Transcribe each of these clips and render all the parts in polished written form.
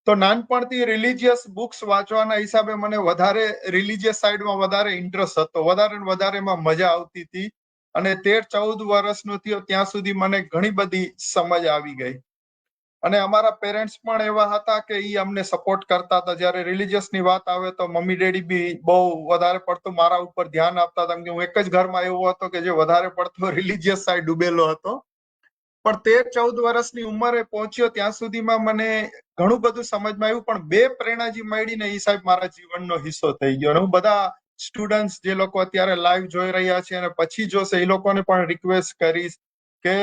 તો નાનપણથી religious books વાંચવાના હિસાબે મને વધારે રિલિજિયસ સાઈડમાં વધારે ઇન્ટરેસ્ટ હતો, વધારે ને વધારે એમાં મજા આવતી હતી. અને 13-14 વર્ષનો થયો ત્યાં સુધી મને ઘણી બધી સમજ આવી ગઈ. અને અમારા પેરેન્ટ્સ પણ એવા હતા કે એ અમને સપોર્ટ કરતા હતા. જ્યારે રિલિજિયસ ની વાત આવે તો મમ્મી ડેડી બી બહુ વધારે પડતું મારા ઉપર ધ્યાન આપતા હતા, કે હું એક જ ઘરમાં એવો હતો કે જે વધારે પડતો રિલિજિયસ સાઈડ ડૂબેલો હતો. પણ 13-14 વર્ષની ઉંમરે પહોંચ્યો ત્યાં સુધીમાં મને ઘણું બધું સમજમાં આવ્યું. પણ બે પ્રેરણાજી મળી ને એ સાહેબ મારા જીવનનો હિસ્સો થઈ ગયો. અને હું બધા સ્ટુડન્ટ્સ જે લોકો અત્યારે લાઈવ જોઈ રહ્યા છે અને પછી જોશે એ લોકોને પણ રિક્વેસ્ટ કરીશ કે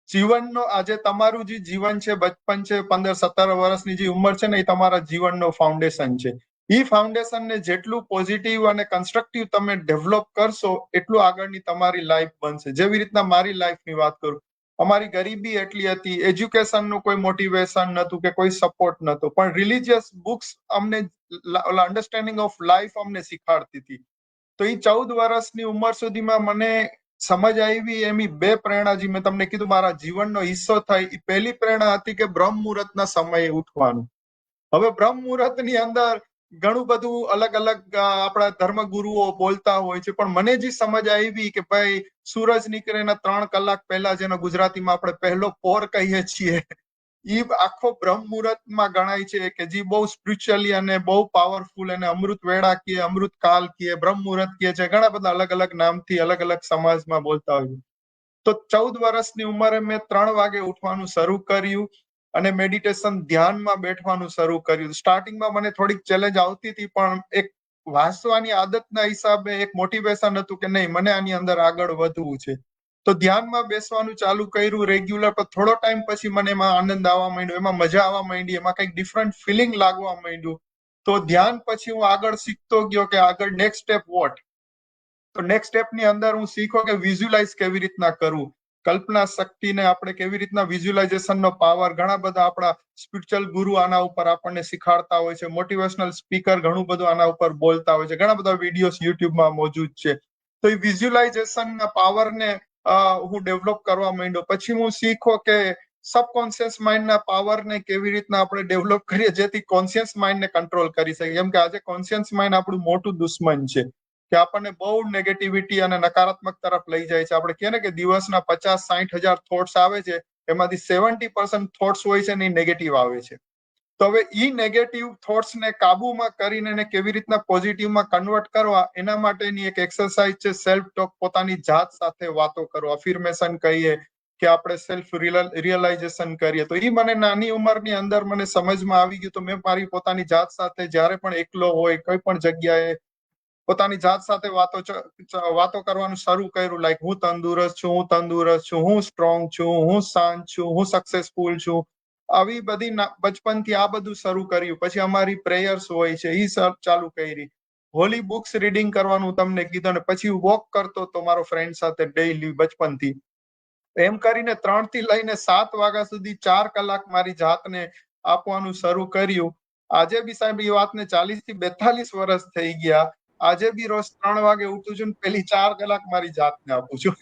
જીવનનો આજે તમારું જે જીવન છે, બચપન છે, 15-17 વર્ષની જે ઉંમર છે ને, એ તમારા જીવનનો ફાઉન્ડેશન છે. એ ફાઉન્ડેશનને જેટલું પોઝિટિવ અને કન્સ્ટ્રક્ટિવ તમે ડેવલપ કરશો એટલું આગળની તમારી લાઈફ બનશે. જેવી રીતના મારી લાઈફની વાત કરું, અમારી ગરીબી એટલી હતી, એજ્યુકેશનનું કોઈ મોટિવેશન નહોતું કે કોઈ સપોર્ટ નહોતો, પણ રિલિજિયસ બુક્સ અમને અન્ડરસ્ટેન્ડિંગ ઓફ લાઈફ અમને શીખાડતી હતી. તો એ 14 વર્ષની ઉંમર સુધીમાં મને સમજ આવી. એમી બે પ્રેરણા જે મેં તમને કીધું મારા જીવનનો હિસ્સો થાય. એ પહેલી પ્રેરણા હતી કે બ્રહ્મ મુહૂર્તના સમયે ઉઠવાનું. હવે બ્રહ્મ મુહૂર્તની અંદર ઘણું બધું અલગ અલગ આપણા ધર્મગુરુઓ બોલતા હોય છે, પણ મને જે સમજ આવી કે ભાઈ સૂરજ નીકળે એના 3 કલાક પહેલા, જેનો ગુજરાતીમાં આપણે પહેલો પોર કહીએ છીએ, એ આખો બ્રહ્મ મુહૂર્તમાં ગણાય છે કે જે બહુ સ્પિરિચ્યુઅલી અને બહુ પાવરફુલ, અને અમૃત વેળા કીએ, અમૃત કાલ કીએ, બ્રહ્મ મુહૂર્ત કીએ છે. ઘણા બધા અલગ અલગ નામથી અલગ અલગ સમાજમાં બોલતા હોય. તો 14 વર્ષની ઉંમરે મેં 3 વાગે ઉઠવાનું શરૂ કર્યું અને મેડિટેશન ધ્યાનમાં બેઠવાનું શરૂ કર્યું. સ્ટાર્ટિંગમાં મને થોડીક ચેલેન્જ આવતી હતી, પણ એક વાંચવાની આદતના હિસાબે એક મોટિવેશન હતું કે નહીં, મને આની અંદર આગળ વધવું છે. તો ધ્યાનમાં બેસવાનું ચાલુ કર્યું રેગ્યુલર. પણ થોડો ટાઈમ પછી મને એમાં આનંદ આવવા માંડ્યો, એમાં મજા આવવા માંડી, એમાં કંઈક ડિફરન્ટ ફિલિંગ લાગવા માંડ્યું. તો ધ્યાન પછી હું આગળ શીખતો ગયો કે આગળ નેક્સ્ટ સ્ટેપ વોટ. તો નેક્સ્ટ સ્ટેપની અંદર હું શીખો કે વિઝ્યુલાઇઝ કેવી રીતના કરવું, કલ્પના શક્તિને આપણે કેવી રીતના વિઝ્યુલાઇઝેશનનો પાવર. ઘણા બધા આપણા સ્પિરિચ્યુઅલ ગુરુ આના ઉપર આપણને શીખાડતા હોય છે, મોટિવેશનલ સ્પીકર ઘણું બધું આના ઉપર બોલતા હોય છે, ઘણા બધા વિડીયોઝ યુટ્યુબમાં મોજૂદ છે. તો એ વિઝ્યુલાઇઝેશનના પાવરને હું ડેવલપ કરવા માંડ્યો. પછી હું શીખો કે સબકોન્શિયસ માઇન્ડના પાવરને કેવી રીતના આપણે ડેવલપ કરીએ જેથી કોન્શિયસ માઇન્ડને કંટ્રોલ કરી શકીએ. કેમ કે આજે કોન્શિયસ માઇન્ડ આપણું મોટું દુશ્મન છે, કે આપણને બહુ નેગેટિવિટી અને નકારાત્મક તરફ લઈ જાય છે. આપણે કહે ને કે દિવસના 50-60 હજાર થોટ્સ આવે છે, એમાંથી 70% થોટ્સ હોય છે ને એ નેગેટિવ આવે છે. તો હવે ઈ નેગેટિવ થોટ્સને કાબુમાં કરીને એને કેવી રીતના પોઝિટિવમાં કન્વર્ટ કરવા, એના માટેની એક એક્સરસાઇઝ છે સેલ્ફ ટોક. પોતાની જાત સાથે વાતો કરો, અફિર્મેશન કહીએ કે આપણે સેલ્ફ રિયલાઇઝેશન કરીએ. તો એ મને નાની ઉંમરની અંદર મને સમજમાં આવી ગયું. તો મેં મારી પોતાની જાત સાથે જ્યારે પણ એકલો હોય, કોઈ પણ જગ્યાએ પોતાની જાત સાથે વાતો કરવાનું શરૂ કર્યું. લાઈક હું તંદુરસ્ત છું, હું તંદુરસ્ત છું, હું સ્ટ્રોંગ છું, હું શાંત છું, હું સક્સેસફુલ છું. આવી બધી બચપનથી આ બધું શરૂ કર્યું. પછી અમારી પ્રેયર્સ હોય છે એ ચાલુ કરી. હોલી બુક્સ રીડિંગ કરવાનું તમને કીધું, અને પછી વોક કરતો તો મારો ફ્રેન્ડ સાથે ડેઈલી બચપનથી. એમ કરીને 3 થી લઈને 7 વાગ્યા સુધી 4 કલાક મારી જાતને આપવાનું શરૂ કર્યું. આજે બી સાહેબ એ વાતને 40 થી 42 વર્ષ થઈ ગયા. આજે બી રોજ 3 વાગે ઉઠું છું, પેલી 4 કલાક મારી જાતને આપું છું.